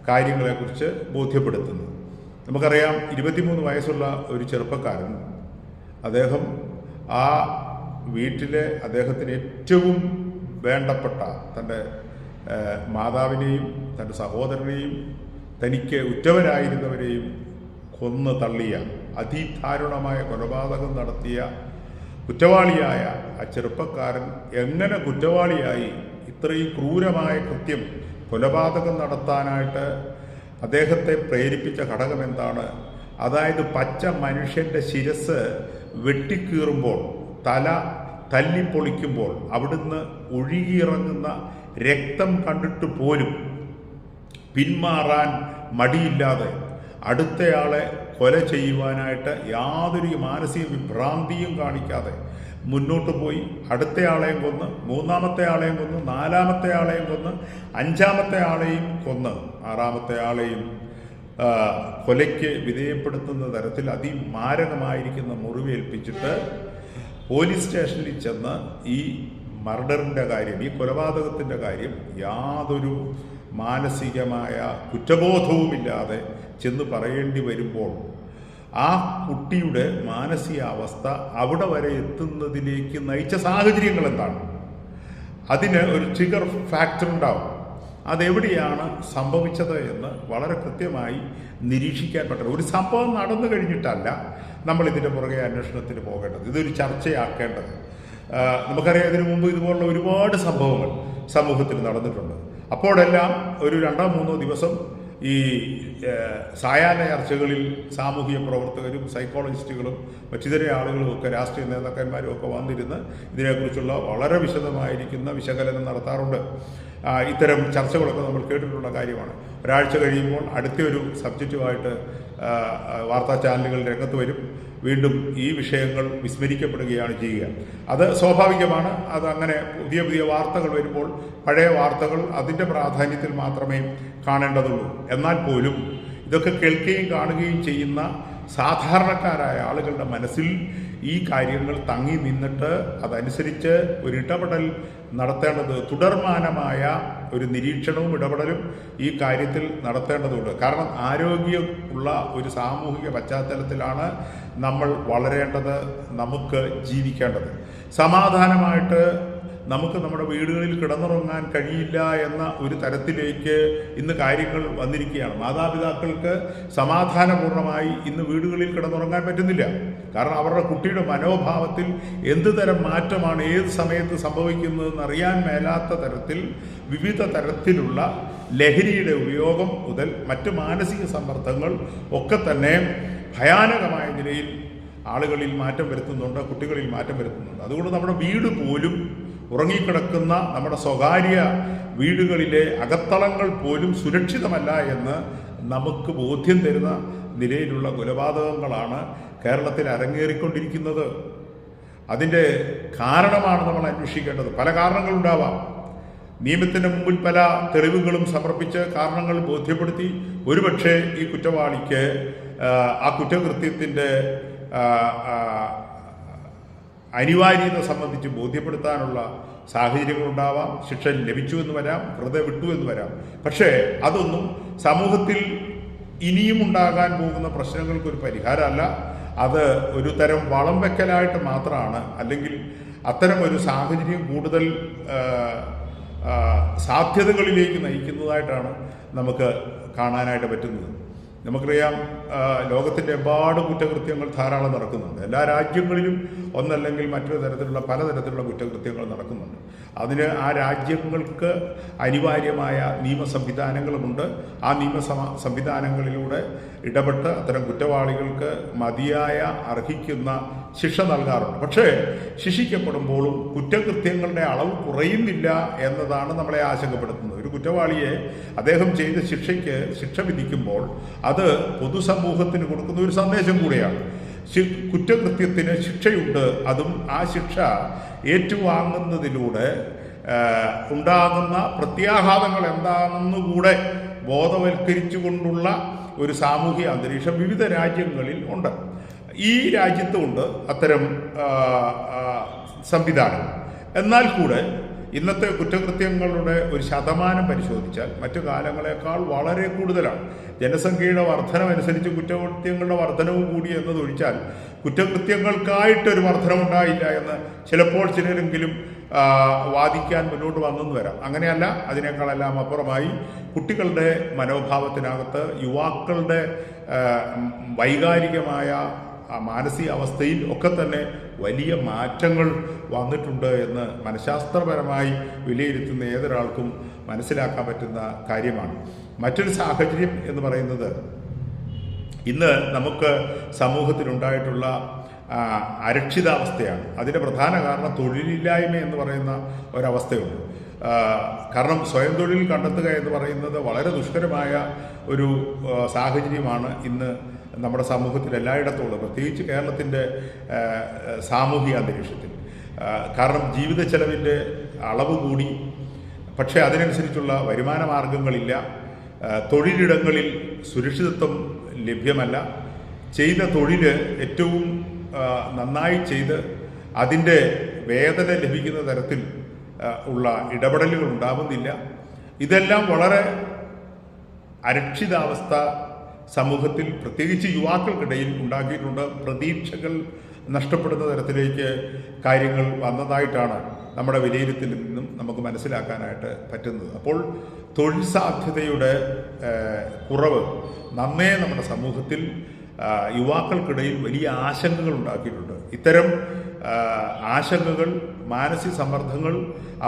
Speaker 1: കാര്യങ്ങളെക്കുറിച്ച് ബോധ്യപ്പെടുത്തുന്നത്. നമുക്കറിയാം, 23 വയസ്സുള്ള ഒരു ചെറുപ്പക്കാരൻ, അദ്ദേഹം ആ വീട്ടിലെ അദ്ദേഹത്തിന് ഏറ്റവും വേണ്ടപ്പെട്ട തൻ്റെ മാതാവിനെയും തൻ്റെ സഹോദരനെയും തനിക്ക് ഉറ്റവരായിരുന്നവരെയും കൊന്നു തള്ളിയ, അതിദാരുണമായ കൊലപാതകം നടത്തിയ കുറ്റവാളിയായ ആ ചെറുപ്പക്കാരൻ എങ്ങനെ കുറ്റവാളിയായി ഇത്രയും ക്രൂരമായ കൃത്യം, കൊലപാതകം നടത്താനായിട്ട് അദ്ദേഹത്തെ പ്രേരിപ്പിച്ച ഘടകം എന്താണ്? അതായത് പച്ച മനുഷ്യൻ്റെ ശിരസ് വെട്ടിക്കീറുമ്പോൾ തല തല്ലിപ്പൊളിക്കുമ്പോൾ അവിടുന്ന് ഒഴുകിയിറങ്ങുന്ന രക്തം കണ്ടിട്ട് പോലും പിന്മാറാൻ മടിയില്ലാതെ അടുത്തയാളെ കൊല ചെയ്യുവാനായിട്ട് യാതൊരു മാനസിക വിഭ്രാന്തിയും കാണിക്കാതെ മുന്നോട്ട് പോയി അടുത്തയാളെയും കൊന്ന്, മൂന്നാമത്തെ ആളെയും കൊന്ന്, നാലാമത്തെ ആളെയും കൊന്ന്, അഞ്ചാമത്തെ ആളെയും കൊന്ന്, ആറാമത്തെ ആളെയും കൊലയ്ക്ക് വിധേയപ്പെടുത്തുന്ന തരത്തിൽ അതിമാരകമായിരിക്കുന്ന മുറിവേൽപ്പിച്ചിട്ട് പോലീസ് സ്റ്റേഷനിൽ ചെന്ന് ഈ മർഡറിൻ്റെ കാര്യം, ഈ കൊലപാതകത്തിൻ്റെ കാര്യം യാതൊരു മാനസികമായ കുറ്റബോധവുമില്ലാതെ ചെന്ന് പറയേണ്ടി വരുമ്പോൾ ആ കുട്ടിയുടെ മാനസികാവസ്ഥ അവിടെ വരെ എത്തുന്നതിലേക്ക് നയിച്ച സാഹചര്യങ്ങൾ എന്താണ്? അതിന് ഒരു ട്രിഗർ ഫാക്ടർ ഉണ്ടാവും. അതെവിടെയാണ് സംഭവിച്ചത് എന്ന് വളരെ കൃത്യമായി നിരീക്ഷിക്കാൻ പറ്റണം. ഒരു സംഭവം നടന്നു കഴിഞ്ഞിട്ടല്ല നമ്മൾ ഇതിൻ്റെ പുറകെ അന്വേഷണത്തിന് പോകേണ്ടത്, ഇതൊരു ചർച്ചയാക്കേണ്ടത്. നമുക്കറിയാം, ഇതിനു മുമ്പ് ഇതുപോലുള്ള ഒരുപാട് സംഭവങ്ങൾ സമൂഹത്തിൽ നടന്നിട്ടുണ്ട്. അപ്പോഴെല്ലാം ഒരു 2-3 ദിവസം ഈ സായാഹ്ന ചർച്ചകളിൽ സാമൂഹിക പ്രവർത്തകരും സൈക്കോളജിസ്റ്റുകളും മറ്റിതര ആളുകളും ഒക്കെ രാഷ്ട്രീയ നേതാക്കന്മാരും ഒക്കെ വന്നിരുന്ന് ഇതിനെക്കുറിച്ചുള്ള വളരെ വിശദമായിരിക്കുന്ന വിശകലനം നടത്താറുണ്ട്. ഇത്തരം ചർച്ചകളൊക്കെ നമ്മൾ കേട്ടിട്ടുള്ള കാര്യമാണ്. ഒരാഴ്ച കഴിയുമ്പോൾ അടുത്തൊരു സബ്ജക്റ്റുമായിട്ട് വാർത്താ ചാനലുകൾ രംഗത്ത് വരും. വീണ്ടും ഈ വിഷയങ്ങൾ വിസ്മരിക്കപ്പെടുകയാണ് ചെയ്യുക. അത് സ്വാഭാവികമാണ്. അതങ്ങനെ പുതിയ പുതിയ വാർത്തകൾ വരുമ്പോൾ പഴയ വാർത്തകൾ അതിൻ്റെ പ്രാധാന്യത്തിൽ മാത്രമേ കാണേണ്ടതുള്ളൂ. എന്നാൽ പോലും ഇതൊക്കെ കേൾക്കുകയും കാണുകയും ചെയ്യുന്ന സാധാരണക്കാരായ ആളുകളുടെ മനസ്സിൽ ഈ കാര്യങ്ങൾ തങ്ങി നിന്നിട്ട് അതനുസരിച്ച് ഒരു ഇടപെടൽ നടത്തേണ്ടത്, തുടർമാനമായ ഒരു നിരീക്ഷണവും ഇടപെടലും ഈ കാര്യത്തിൽ നടത്തേണ്ടതുണ്ട്. കാരണം ആരോഗ്യമുള്ള ഒരു സാമൂഹിക പശ്ചാത്തലത്തിലാണ് നമ്മൾ വളരേണ്ടത്, നമുക്ക് ജീവിക്കേണ്ടത്. സമാധാനമായിട്ട് നമുക്ക് നമ്മുടെ വീടുകളിൽ കിടന്നുറങ്ങാൻ കഴിയില്ല എന്ന ഒരു തരത്തിലേക്ക് ഇന്ന് കാര്യങ്ങൾ വന്നിരിക്കുകയാണ്. മാതാപിതാക്കൾക്ക് സമാധാനപൂർണ്ണമായി ഇന്ന് വീടുകളിൽ കിടന്നുറങ്ങാൻ പറ്റുന്നില്ല. കാരണം അവരുടെ കുട്ടിയുടെ മനോഭാവത്തിൽ എന്ത് തരം മാറ്റമാണ് ഏത് സമയത്ത് സംഭവിക്കുന്നതെന്ന് അറിയാൻ മേലാത്ത തരത്തിൽ വിവിധ തരത്തിലുള്ള ലഹരിയുടെ ഉപയോഗം മുതൽ മറ്റ് മാനസിക സമ്മർദ്ദങ്ങൾ ഒക്കെ തന്നെ ഭയാനകമായ നിലയിൽ ആളുകളിൽ മാറ്റം വരുത്തുന്നുണ്ട്, കുട്ടികളിൽ മാറ്റം വരുത്തുന്നുണ്ട്. അതുകൊണ്ട് നമ്മുടെ വീട് പോലും, ഉറങ്ങിക്കിടക്കുന്ന നമ്മുടെ സ്വകാര്യ വീടുകളിലെ അകത്തളങ്ങൾ പോലും സുരക്ഷിതമല്ല എന്ന് നമുക്ക് ബോധ്യം തരുന്ന നിലയിലുള്ള കൊലപാതകങ്ങളാണ് കേരളത്തിൽ അരങ്ങേറിക്കൊണ്ടിരിക്കുന്നത്. അതിൻ്റെ കാരണമാണ് നമ്മൾ അന്വേഷിക്കേണ്ടത്. പല കാരണങ്ങളുണ്ടാവാം. നിയമത്തിൻ്റെ മുമ്പിൽ പല തെളിവുകളും സമർപ്പിച്ച് കാരണങ്ങൾ ബോധ്യപ്പെടുത്തി ഒരുപക്ഷെ ഈ കുറ്റവാളിക്ക് ആ കുറ്റകൃത്യത്തിൻ്റെ അനിവാര്യത സംബന്ധിച്ച് ബോധ്യപ്പെടുത്താനുള്ള സാഹചര്യങ്ങളുണ്ടാവാം. ശിക്ഷ ലഭിച്ചു എന്ന് വരാം, വെറുതെ വിട്ടു എന്ന് വരാം. പക്ഷേ അതൊന്നും സമൂഹത്തിൽ ഇനിയും ഉണ്ടാകാൻ പോകുന്ന പ്രശ്നങ്ങൾക്കൊരു പരിഹാരമല്ല. അത് ഒരു തരം വളം വെക്കലായിട്ട് മാത്രമാണ്. അല്ലെങ്കിൽ അത്തരം ഒരു സാഹചര്യം കൂടുതൽ സാധ്യതകളിലേക്ക് നയിക്കുന്നതായിട്ടാണ് നമുക്ക് കാണാനായിട്ട് പറ്റുന്നത്. നമുക്കറിയാം, ലോകത്തിൻ്റെ എമ്പാട് കുറ്റകൃത്യങ്ങൾ ധാരാളം നടക്കുന്നുണ്ട്. എല്ലാ രാജ്യങ്ങളിലും ഒന്നല്ലെങ്കിൽ മറ്റൊരു തരത്തിലുള്ള പലതരത്തിലുള്ള കുറ്റകൃത്യങ്ങൾ നടക്കുന്നുണ്ട്. അതിന് ആ രാജ്യങ്ങൾക്ക് അനിവാര്യമായ നിയമ സംവിധാനങ്ങളുമുണ്ട്. ആ നിയമ സംവിധാനങ്ങളിലൂടെ ഇടപെട്ട് അത്തരം കുറ്റവാളികൾക്ക് മതിയായ അർഹിക്കുന്ന ശിക്ഷ നൽകാറുണ്ട്. പക്ഷേ ശിക്ഷിക്കപ്പെടുമ്പോഴും കുറ്റകൃത്യങ്ങളുടെ അളവ് കുറയുന്നില്ല എന്നതാണ് നമ്മളെ ആശങ്കപ്പെടുത്തുന്നത്. ഒരു കുറ്റവാളിയെ അദ്ദേഹം ചെയ്ത ശിക്ഷയ്ക്ക് ശിക്ഷ വിധിക്കുമ്പോൾ അത് പൊതുസമൂഹത്തിന് കൊടുക്കുന്ന ഒരു സന്ദേശം കൂടിയാണ്. കുറ്റകൃത്യത്തിന് ശിക്ഷയുണ്ട്, അതും ആ ശിക്ഷ ഏറ്റുവാങ്ങുന്നതിലൂടെ ഉണ്ടാകുന്ന പ്രത്യാഘാതങ്ങൾ എന്താണെന്നുകൂടെ ബോധവൽക്കരിച്ചുകൊണ്ടുള്ള ഒരു സാമൂഹിക അന്തരീക്ഷം വിവിധ രാജ്യങ്ങളിൽ ഉണ്ട്. ഈ രാജ്യത്തുമുണ്ട് അത്തരം സംവിധാനം. എന്നാൽ കൂടെ ഇന്നത്തെ കുറ്റകൃത്യങ്ങളുടെ ഒരു ശതമാനം പരിശോധിച്ചാൽ മറ്റു കാലങ്ങളെക്കാൾ വളരെ കൂടുതലാണ്. ജനസംഖ്യയുടെ വർധനമനുസരിച്ച് കുറ്റകൃത്യങ്ങളുടെ വർധനവും കൂടി എന്നതൊഴിച്ചാൽ കുറ്റകൃത്യങ്ങൾക്കായിട്ടൊരു വർധനമുണ്ടായില്ല എന്ന് ചിലപ്പോൾ ചിലരെങ്കിലും വാദിക്കാൻ മുന്നോട്ട് വന്നെന്ന് വരാം. അങ്ങനെയല്ല, അതിനേക്കാളെല്ലാം അപ്പുറമായി കുട്ടികളുടെ മനോഭാവത്തിനകത്ത്, യുവാക്കളുടെ വൈകാരികമായ മാനസികാവസ്ഥയിൽ ഒക്കെ തന്നെ വലിയ മാറ്റങ്ങൾ വന്നിട്ടുണ്ട് എന്ന് മനഃശാസ്ത്രപരമായി വിലയിരുത്തുന്ന ഏതൊരാൾക്കും മനസ്സിലാക്കാൻ പറ്റുന്ന കാര്യമാണ്. മറ്റൊരു സാഹചര്യം എന്ന് പറയുന്നത്, ഇന്ന് നമുക്ക് സമൂഹത്തിലുണ്ടായിട്ടുള്ള അരക്ഷിതാവസ്ഥയാണ്. അതിൻ്റെ പ്രധാന കാരണം തൊഴിലില്ലായ്മ എന്ന് പറയുന്ന ഒരവസ്ഥയുണ്ട്. കാരണം സ്വയം തൊഴിൽ കണ്ടെത്തുക എന്ന് പറയുന്നത് വളരെ ദുഷ്കരമായ ഒരു സാഹചര്യമാണ് ഇന്ന് നമ്മുടെ സമൂഹത്തിൽ എല്ലായിടത്തും ഉള്ളത്, പ്രത്യേകിച്ച് കേരളത്തിൻ്റെ സാമൂഹിക അന്തരീക്ഷത്തിൽ. കാരണം ജീവിത ചെലവിൻ്റെ അളവ് കൂടി, പക്ഷേ അതിനനുസരിച്ചുള്ള വരുമാന മാർഗങ്ങളില്ല, തൊഴിലിടങ്ങളിൽ സുരക്ഷിതത്വം ലഭ്യമല്ല, ചെയ്ത തൊഴിൽ ഏറ്റവും നന്നായി ചെയ്ത് അതിൻ്റെ വേതന ലഭിക്കുന്ന തരത്തിൽ ഉള്ള ഇടപെടലുകൾ ഉണ്ടാകുന്നില്ല. ഇതെല്ലാം വളരെ അരക്ഷിതാവസ്ഥ സമൂഹത്തിൽ പ്രത്യേകിച്ച് യുവാക്കൾക്കിടയിൽ ഉണ്ടാക്കിയിട്ടുണ്ട്. പ്രതീക്ഷകൾ നഷ്ടപ്പെടുന്ന തരത്തിലേക്ക് കാര്യങ്ങൾ വന്നതായിട്ടാണ് നമ്മുടെ വിലയിരുത്തലിൽ നിന്നും നമുക്ക് മനസ്സിലാക്കാനായിട്ട് പറ്റുന്നത്. അപ്പോൾ തൊഴിൽ സാധ്യതയുടെ കുറവ് നന്നേ നമ്മുടെ സമൂഹത്തിൽ യുവാക്കൾക്കിടയിൽ വലിയ ആശങ്കകൾ ഉണ്ടാക്കിയിട്ടുണ്ട്. ഇത്തരം ആശങ്കകൾ, മാനസിക സമ്മർദ്ദങ്ങൾ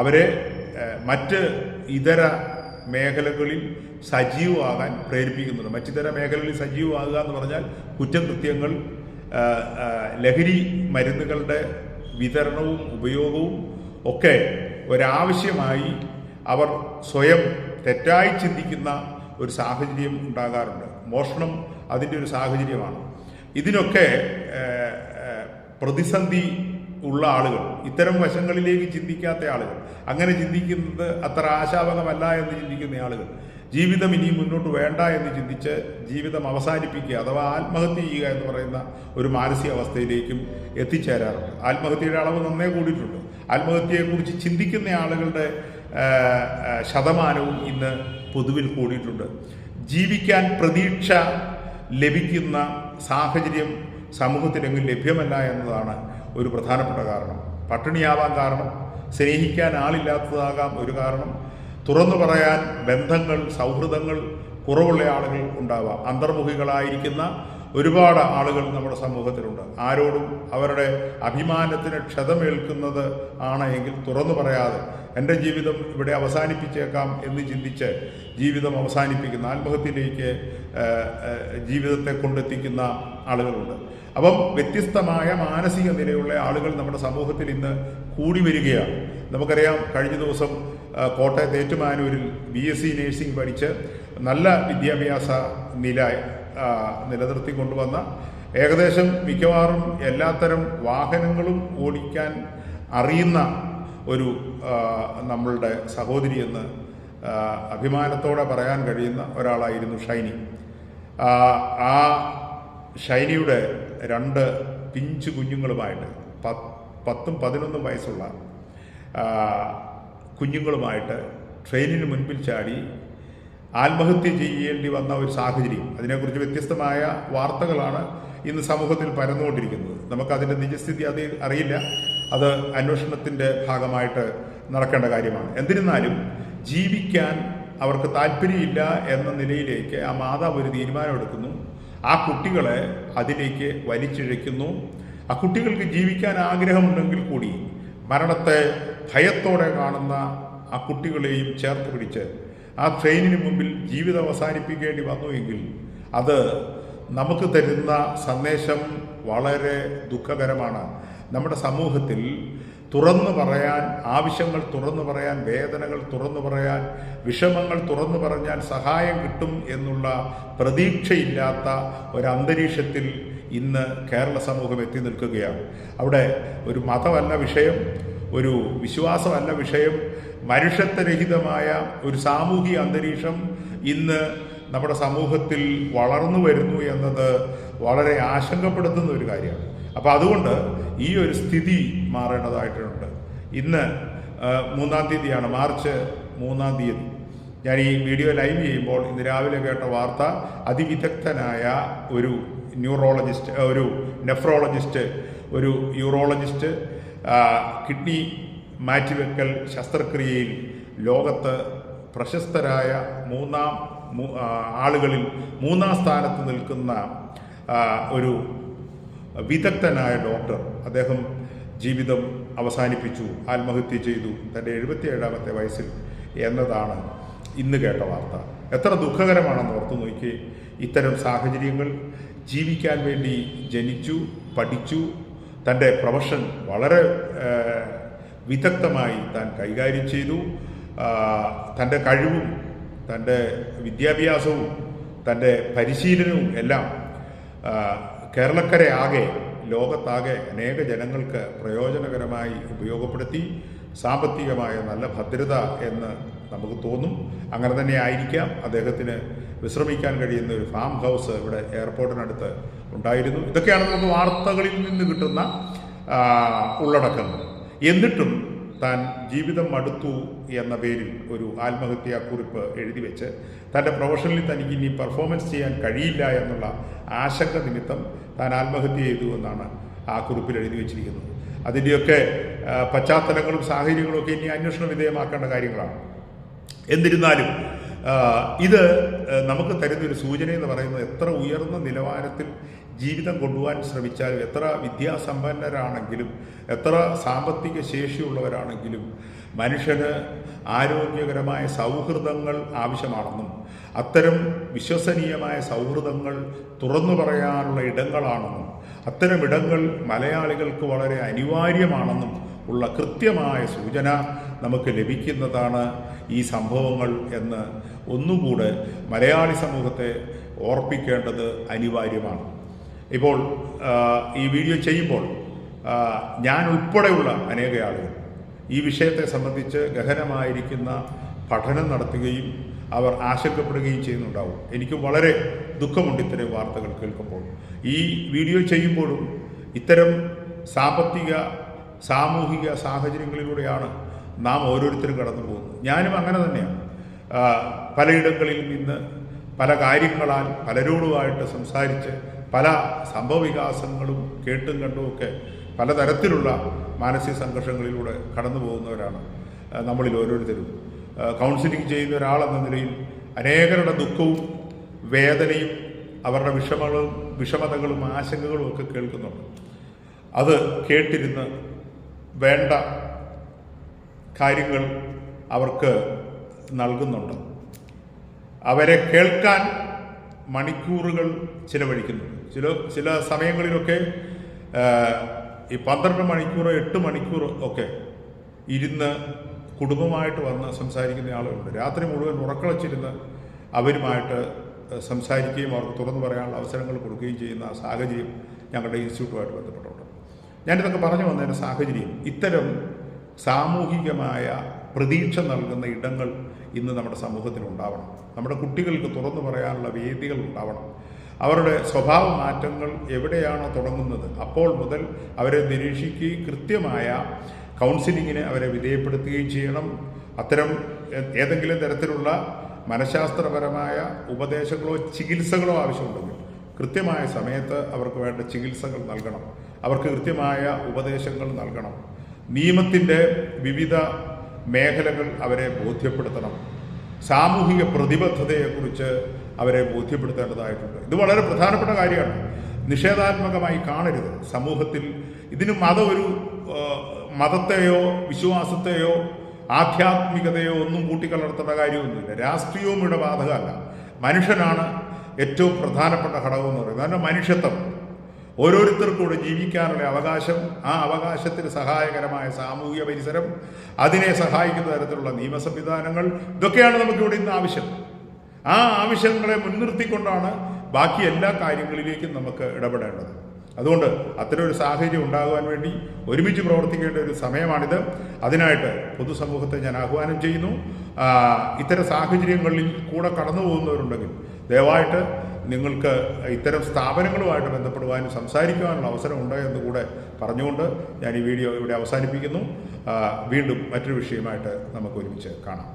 Speaker 1: അവരെ മറ്റ് ഇതര മേഖലകളിൽ സജീവമാകാൻ പ്രേരിപ്പിക്കുന്നുണ്ട്. മറ്റിതര മേഖലകളിൽ സജീവമാകുക എന്ന് പറഞ്ഞാൽ കുറ്റകൃത്യങ്ങൾ, ലഹരി മരുന്നുകളുടെ വിതരണവും ഉപയോഗവും ഒക്കെ ഒരാവശ്യമായി അവർ സ്വയം തെറ്റായി ചിന്തിക്കുന്ന ഒരു സാഹചര്യം ഉണ്ടാകാറുണ്ട്. മോഷണം അതിൻ്റെ ഒരു സാഹചര്യമാണ്. ഇതിനൊക്കെ പ്രതിസന്ധി ഉള്ള ആളുകൾ, ഇത്തരം വശങ്ങളിലേക്ക് ചിന്തിക്കാത്ത ആളുകൾ, അങ്ങനെ ചിന്തിക്കുന്നത് അത്ര ആശാവഹമല്ല എന്ന് ചിന്തിക്കുന്ന ആളുകൾ, ജീവിതം ഇനി മുന്നോട്ട് വേണ്ട എന്ന് ചിന്തിച്ച് ജീവിതം അവസാനിപ്പിക്കുക അഥവാ ആത്മഹത്യ ചെയ്യുക എന്ന് പറയുന്ന ഒരു മാനസികാവസ്ഥയിലേക്കും എത്തിച്ചേരാറുണ്ട്. ആത്മഹത്യയുടെ അളവ് നന്നേ കൂടിയിട്ടുണ്ട്. ആത്മഹത്യയെക്കുറിച്ച് ചിന്തിക്കുന്ന ആളുകളുടെ ശതമാനവും ഇന്ന് പൊതുവിൽ കൂടിയിട്ടുണ്ട്. ജീവിക്കാൻ പ്രതീക്ഷ ലഭിക്കുന്ന സാഹചര്യം സമൂഹത്തിലെങ്കിലും ലഭ്യമല്ല എന്നതാണ് ഒരു പ്രധാനപ്പെട്ട കാരണം. പട്ടിണിയാവാൻ കാരണം, സ്നേഹിക്കാൻ ആളില്ലാത്തതാകാം ഒരു കാരണം, തുറന്നു പറയാൻ ബന്ധങ്ങൾ, സൗഹൃദങ്ങൾ കുറവുള്ള ആളുകൾ ഉണ്ടാവാം. അന്തർമുഖികളായിരിക്കുന്ന ഒരുപാട് ആളുകൾ നമ്മുടെ സമൂഹത്തിലുണ്ട്. ആരോടും അവരുടെ അഭിമാനത്തിന് ക്ഷതമേൽക്കുന്നത് ആണ് എങ്കിൽ തുറന്നു പറയാതെ എൻ്റെ ജീവിതം ഇവിടെ അവസാനിപ്പിച്ചേക്കാം എന്ന് ചിന്തിച്ച് ജീവിതം അവസാനിപ്പിക്കുന്ന, ആത്മഹത്യയിലേക്ക് ജീവിതത്തെ കൊണ്ടെത്തിക്കുന്ന ആളുകളുണ്ട്. അപ്പം വ്യത്യസ്തമായ മാനസിക നിലയുള്ള ആളുകൾ നമ്മുടെ സമൂഹത്തിൽ ഇന്ന് കൂടി വരികയാണ്. നമുക്കറിയാം, കഴിഞ്ഞ ദിവസം കോട്ടയത്ത് ഏറ്റുമാനൂരിൽ BSc നേഴ്സിംഗ് പഠിച്ച് നല്ല വിദ്യാഭ്യാസ നിലനിർത്തി കൊണ്ടുവന്ന, ഏകദേശം മിക്കവാറും എല്ലാത്തരം വാഹനങ്ങളും ഓടിക്കാൻ അറിയുന്ന ഒരു നമ്മളുടെ സഹോദരി എന്ന് അഭിമാനത്തോടെ പറയാൻ കഴിയുന്ന ഒരാളായിരുന്നു ഷൈനി. ആ ഷൈനിയുടെ 2 പിഞ്ചു കുഞ്ഞുങ്ങളുമായിട്ട് 10ഉം 11ഉം വയസ്സുള്ള കുഞ്ഞുങ്ങളുമായിട്ട് ട്രെയിനിന് മുൻപിൽ ചാടി ആത്മഹത്യ ചെയ്യേണ്ടി വന്ന ഒരു സാഹചര്യം, അതിനെക്കുറിച്ച് വ്യത്യസ്തമായ വാർത്തകളാണ് ഇന്ന് സമൂഹത്തിൽ പരന്നുകൊണ്ടിരിക്കുന്നത്. നമുക്കതിൻ്റെ നിജസ്ഥിതി അറിയില്ല, അത് അന്വേഷണത്തിൻ്റെ ഭാഗമായിട്ട് നടക്കേണ്ട കാര്യമാണ്. എന്നിരുന്നാലും ജീവിക്കാൻ അവർക്ക് താല്പര്യമില്ല എന്ന നിലയിലേക്ക് ആ മാതാവ് ഒരു തീരുമാനമെടുക്കുന്നു. ആ കുട്ടികളെ അതിലേക്ക് വലിച്ചിഴയ്ക്കുന്നു. ആ കുട്ടികൾക്ക് ജീവിക്കാൻ ആഗ്രഹമുണ്ടെങ്കിൽ കൂടി മരണത്തെ ഭയത്തോടെ കാണുന്ന ആ കുട്ടികളെയും ചേർത്ത് പിടിച്ച് ആ ട്രെയിനിന് മുമ്പിൽ ജീവിതം അവസാനിപ്പിക്കേണ്ടി വന്നുവെങ്കിൽ അത് നമുക്ക് തരുന്ന സന്ദേശം വളരെ ദുഃഖകരമാണ്. നമ്മുടെ സമൂഹത്തിൽ തുറന്നു പറയാൻ, ആവശ്യങ്ങൾ തുറന്നു പറയാൻ, വേദനകൾ തുറന്നു പറയാൻ, വിഷമങ്ങൾ തുറന്നു പറഞ്ഞാൽ സഹായം കിട്ടും എന്നുള്ള പ്രതീക്ഷയില്ലാത്ത ഒരന്തരീക്ഷത്തിൽ ഇന്ന് കേരള സമൂഹം എത്തി നിൽക്കുകയാണ്. അവിടെ ഒരു മതമല്ല വിഷയം, ഒരു വിശ്വാസമല്ല വിഷയം, മനുഷ്യത്വരഹിതമായ ഒരു സാമൂഹിക അന്തരീക്ഷം ഇന്ന് നമ്മുടെ സമൂഹത്തിൽ വളർന്നു വരുന്നു എന്നത് വളരെ ആശങ്കപ്പെടുത്തുന്ന ഒരു കാര്യമാണ്. അപ്പോൾ അതുകൊണ്ട് ഈ ഒരു സ്ഥിതി മാറേണ്ടതായിട്ടുണ്ട്. ഇന്ന് 3-ാം തീയതിയാണ്, മാർച്ച് 3-ാം തീയതി. ഞാൻ ഈ വീഡിയോ ലൈവ് ചെയ്യുമ്പോൾ ഇന്ന് രാവിലെ കേട്ട വാർത്ത, അതിവിദഗ്ധനായ ഒരു ന്യൂറോളജിസ്റ്റ്, ഒരു നെഫ്രോളജിസ്റ്റ്, ഒരു യൂറോളജിസ്റ്റ് കിഡ്നി മാറ്റിവെക്കൽ ശസ്ത്രക്രിയയിൽ ലോകത്ത് പ്രശസ്തരായ ആളുകളിൽ 3-ാം സ്ഥാനത്ത് നിൽക്കുന്ന ഒരു വിദഗ്ധനായ ഡോക്ടർ, അദ്ദേഹം ജീവിതം അവസാനിപ്പിച്ചു, ആത്മഹത്യ ചെയ്തു തൻ്റെ 77-ാമത്തെ വയസ്സിൽ എന്നതാണ് ഇന്ന് കേട്ട വാർത്ത. എത്ര ദുഃഖകരമാണെന്ന് ഓർത്തു നോക്കി. ഇത്തരം സാഹചര്യങ്ങൾ, ജീവിക്കാൻ വേണ്ടി ജനിച്ചു, പഠിച്ചു, തൻ്റെ പ്രൊഫഷൻ വളരെ വിദഗ്ധമായി താൻ കൈകാര്യം ചെയ്തു. തൻ്റെ കഴിവും തൻ്റെ വിദ്യാഭ്യാസവും തൻ്റെ പരിശീലനവും എല്ലാം കേരളക്കരെ ആകെ ലോകത്താകെ അനേക ജനങ്ങൾക്ക് പ്രയോജനകരമായി ഉപയോഗപ്പെടുത്തി. സാമ്പത്തികമായ നല്ല ഭദ്രത എന്ന് നമുക്ക് തോന്നും. അങ്ങനെ തന്നെ ആയിരിക്കാം. അദ്ദേഹത്തിന് വിശ്രമിക്കാൻ കഴിയുന്ന ഒരു ഫാം ഹൗസ് ഇവിടെ എയർപോർട്ടിനടുത്ത് ഉണ്ടായിരുന്നു. ഇതൊക്കെയാണ് നമുക്ക് വാർത്തകളിൽ നിന്ന് കിട്ടുന്ന ഉള്ളടക്കങ്ങൾ. എന്നിട്ടും താൻ ജീവിതം മടുത്തു എന്ന പേരിൽ ഒരു ആത്മഹത്യാക്കുറിപ്പ് എഴുതി വെച്ച് തൻ്റെ പ്രൊഫഷനിൽ തനിക്ക് ഇനി പെർഫോമൻസ് ചെയ്യാൻ കഴിയില്ല എന്നുള്ള ആശങ്ക നിമിത്തം താൻ ആത്മഹത്യ ചെയ്തു എന്നാണ് ആ കുറിപ്പിൽ എഴുതി വെച്ചിരിക്കുന്നത്. അതിൻ്റെയൊക്കെ പശ്ചാത്തലങ്ങളും സാഹചര്യങ്ങളും ഒക്കെ ഇനി അന്വേഷണ വിധേയമാക്കേണ്ട കാര്യങ്ങളാണ്. എന്നിരുന്നാലും ഇത് നമുക്ക് തരുന്നൊരു സൂചന എന്ന് പറയുന്നത് എത്ര ഉയർന്ന നിലവാരത്തിൽ ജീവിതം കൊണ്ടുപോകാൻ ശ്രമിച്ചാലും, എത്ര വിദ്യാസമ്പന്നരാണെങ്കിലും, എത്ര സാമ്പത്തിക ശേഷിയുള്ളവരാണെങ്കിലും മനുഷ്യന് ആരോഗ്യകരമായ സൗഹൃദങ്ങൾ ആവശ്യമാണെന്നും അത്തരം വിശ്വസനീയമായ സൗഹൃദങ്ങൾ തുറന്നു പറയാനുള്ള ഇടങ്ങളാണെന്നും അത്തരം ഇടങ്ങൾ മലയാളികൾക്ക് വളരെ അനിവാര്യമാണെന്നും ഉള്ള കൃത്യമായ സൂചന നമുക്ക് ലഭിക്കുന്നതാണ് ഈ സംഭവങ്ങൾ എന്ന് ഒന്നുകൂടെ മലയാളി സമൂഹത്തെ ഓർപ്പിക്കേണ്ടത് അനിവാര്യമാണ്. ഇപ്പോൾ ഈ വീഡിയോ ചെയ്യുമ്പോൾ ഞാൻ ഉൾപ്പെടെയുള്ള അനേക ആളുകൾ ഈ വിഷയത്തെ സംബന്ധിച്ച് ഗഹനമായിരിക്കുന്ന പഠനം നടത്തുകയും അവർ ആശങ്കപ്പെടുകയും ചെയ്യുന്നുണ്ടാവും. എനിക്ക് വളരെ ദുഃഖമുണ്ട് ഇത്തരം വാർത്തകൾ കേൾക്കുമ്പോൾ. ഈ വീഡിയോ ചെയ്യുമ്പോഴും ഇത്തരം സാമൂഹിക സാഹചര്യങ്ങളിലൂടെയാണ് നാം ഓരോരുത്തരും കടന്നു പോകുന്നത്. ഞാനും അങ്ങനെ തന്നെയാണ്. പലയിടങ്ങളിൽ നിന്ന് പല കാര്യങ്ങളാൽ പലരോടുമായിട്ട് സംസാരിച്ച് പല സംഭവവികാസങ്ങളും കേട്ടും കണ്ടുമൊക്കെ പലതരത്തിലുള്ള മാനസിക സംഘർഷങ്ങളിലൂടെ കടന്നു പോകുന്നവരാണ് നമ്മളിൽ ഓരോരുത്തരും. കൗൺസിലിംഗ് ചെയ്യുന്ന ഒരാളെന്ന നിലയിൽ അനേകരുടെ ദുഃഖവും വേദനയും അവരുടെ വിഷമതകളും ആശങ്കകളും ഒക്കെ കേൾക്കുന്നുണ്ട്. അത് കേട്ടിരുന്ന് വേണ്ട കാര്യങ്ങൾ അവർക്ക് നൽകുന്നുണ്ട്. അവരെ കേൾക്കാൻ മണിക്കൂറുകൾ ചിലവഴിക്കുന്നുണ്ട്. ചില സമയങ്ങളിലൊക്കെ ഈ 12 മണിക്കൂർ 8 മണിക്കൂർ ഒക്കെ ഇരുന്ന് കുടുംബമായിട്ട് വന്ന് സംസാരിക്കുന്ന ആളുകളുണ്ട്. രാത്രി മുഴുവൻ ഉറക്കളച്ചിരുന്ന് അവരുമായിട്ട് സംസാരിക്കുകയും അവർക്ക് തുറന്നു പറയാനുള്ള അവസരങ്ങൾ കൊടുക്കുകയും ചെയ്യുന്ന സാഹചര്യം ഞങ്ങളുടെ ഇൻസ്റ്റിറ്റ്യൂട്ടുമായിട്ട് ബന്ധപ്പെട്ടുണ്ട്. ഞാനിതൊക്കെ പറഞ്ഞു വന്നതിൻ്റെ സാഹചര്യം ഇത്തരം സാമൂഹികമായ പ്രതീക്ഷ നൽകുന്ന ഇടങ്ങൾ ഇന്ന് നമ്മുടെ സമൂഹത്തിൽ ഉണ്ടാവണം. നമ്മുടെ കുട്ടികൾക്ക് തുറന്നു പറയാനുള്ള വേദികൾ ഉണ്ടാവണം. അവരുടെ സ്വഭാവ മാറ്റങ്ങൾ എവിടെയാണോ തുടങ്ങുന്നത് അപ്പോൾ മുതൽ അവരെ നിരീക്ഷിക്കുകയും കൃത്യമായ കൗൺസിലിങ്ങിന് അവരെ വിധേയപ്പെടുത്തുകയും ചെയ്യണം. അത്തരം ഏതെങ്കിലും തരത്തിലുള്ള മനഃശാസ്ത്രപരമായ ഉപദേശങ്ങളോ ചികിത്സകളോ ആവശ്യമുണ്ടെങ്കിൽ കൃത്യമായ സമയത്ത് അവർക്ക് വേണ്ട ചികിത്സകൾ നൽകണം. അവർക്ക് കൃത്യമായ ഉപദേശങ്ങൾ നൽകണം. നിയമത്തിൻ്റെ വിവിധ മേഖലകൾ അവരെ ബോധ്യപ്പെടുത്തണം. സാമൂഹിക പ്രതിബദ്ധതയെക്കുറിച്ച് അവരെ ബോധ്യപ്പെടുത്തേണ്ടതായിട്ടുണ്ട്. ഇത് വളരെ പ്രധാനപ്പെട്ട കാര്യമാണ്. നിഷേധാത്മകമായി കാണരുത്. സമൂഹത്തിൽ ഇതിന് മതത്തെയോ വിശ്വാസത്തെയോ ആധ്യാത്മികതയോ ഒന്നും കൂട്ടിക്കലർത്തേണ്ട കാര്യമൊന്നുമില്ല. രാഷ്ട്രീയവും ഇവിടെ ബാധകമല്ല. മനുഷ്യനാണ് ഏറ്റവും പ്രധാനപ്പെട്ട ഘടകം എന്ന് പറയുന്നത്. കാരണം മനുഷ്യത്വം, ഓരോരുത്തർക്കും കൂടെ ജീവിക്കാനുള്ള അവകാശം, ആ അവകാശത്തിന് സഹായകരമായ സാമൂഹിക പരിസരം, അതിനെ സഹായിക്കുന്ന തരത്തിലുള്ള നിയമ സംവിധാനങ്ങൾ, ഇതൊക്കെയാണ് നമുക്കിവിടെ ഇന്ന് ആവശ്യം. ആ ആവശ്യങ്ങളെ മുൻനിർത്തിക്കൊണ്ടാണ് ബാക്കി എല്ലാ കാര്യങ്ങളിലേക്കും നമുക്ക് ഇടപെടേണ്ടത്. അതുകൊണ്ട് അത്തരം ഒരു സാഹചര്യം ഉണ്ടാകുവാൻ വേണ്ടി ഒരുമിച്ച് പ്രവർത്തിക്കേണ്ട ഒരു സമയമാണിത്. അതിനായിട്ട് പൊതുസമൂഹത്തെ ഞാൻ ആഹ്വാനം ചെയ്യുന്നു. ഇത്തരം സാഹചര്യങ്ങളിൽ കൂടെ കടന്നു പോകുന്നവരുണ്ടെങ്കിൽ ദയവായിട്ട് നിങ്ങൾക്ക് ഇത്തരം സ്ഥാപനങ്ങളുമായിട്ട് ബന്ധപ്പെടുവാനും സംസാരിക്കുവാനുള്ള അവസരമുണ്ട് എന്ന് കൂടെ പറഞ്ഞുകൊണ്ട് ഞാൻ ഈ വീഡിയോ ഇവിടെ അവസാനിപ്പിക്കുന്നു. വീണ്ടും മറ്റൊരു വിഷയമായിട്ട് നമുക്ക് ഒരുമിച്ച് കാണാം.